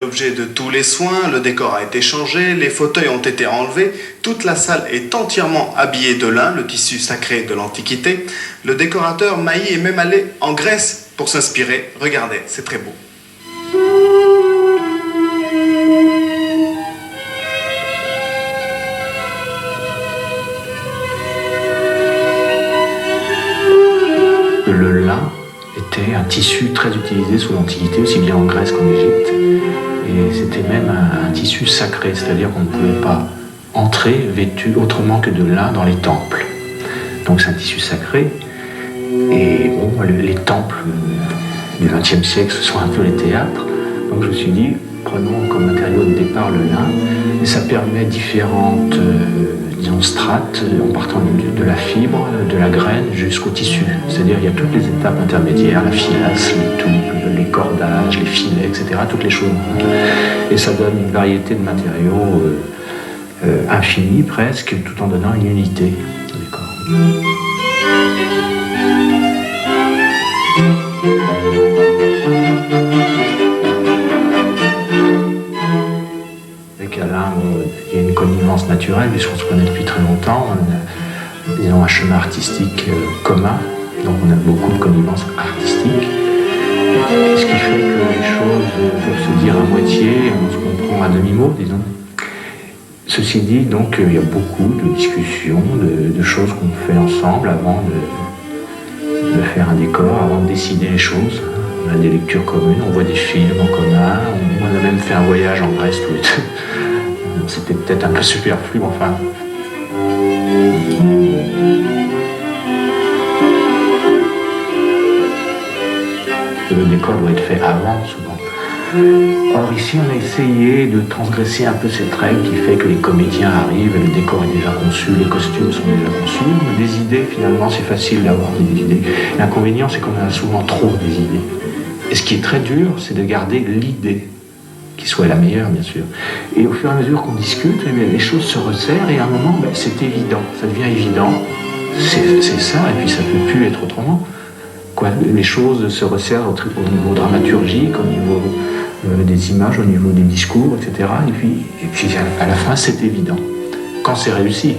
L'objet de tous les soins, le décor a été changé, les fauteuils ont été enlevés, toute la salle est entièrement habillée de lin, le tissu sacré de l'Antiquité. Le décorateur Mailly est même allé en Grèce pour s'inspirer. Regardez, c'est très beau. Le lin était un tissu très utilisé sous l'Antiquité, aussi bien en Grèce qu'en Égypte. Et c'était même un tissu sacré, c'est-à-dire qu'on ne pouvait pas entrer vêtu autrement que de lin dans les temples. Donc c'est un tissu sacré. Et bon, les temples du XXe siècle, ce sont un peu les théâtres. Donc je me suis dit, prenons comme matériau de départ le lin. Et ça permet différentes disons, strates, en partant de la fibre, de la graine jusqu'au tissu. C'est-à-dire il y a toutes les étapes intermédiaires, la filasse, les toubles, les cordages, les filets, etc. Toutes les choses. Et ça donne une variété de matériaux infinie presque, tout en donnant une unité au décor. Avec Alain, il y a une connivence naturelle, puisqu'on se connaît depuis très longtemps. On a, disons, un chemin artistique commun, donc on a beaucoup de connivence artistique. Ce qui fait que les choses peuvent se dire à moitié, on se comprend à demi-mot, disons. Ceci dit, donc, il y a beaucoup de discussions, de choses qu'on fait ensemble avant de faire un décor, avant de décider les choses. On a des lectures communes, on voit des films en commun, on a même fait un voyage en Grèce tous les deux. C'était peut-être un peu superflu, enfin. Le décor doit être fait avant, souvent. Or ici, on a essayé de transgresser un peu cette règle qui fait que les comédiens arrivent et le décor est déjà conçu, les costumes sont déjà conçus. Mais des idées, finalement, c'est facile d'avoir des idées. L'inconvénient, c'est qu'on a souvent trop des idées. Et ce qui est très dur, c'est de garder l'idée, qui soit la meilleure, bien sûr. Et au fur et à mesure qu'on discute, les choses se resserrent et à un moment, c'est évident, ça devient évident. C'est ça, et puis ça ne peut plus être autrement. Quoi, les choses se resserrent au niveau dramaturgique, au niveau des images, au niveau des discours, etc. Et puis à la fin, c'est évident. Quand c'est réussi.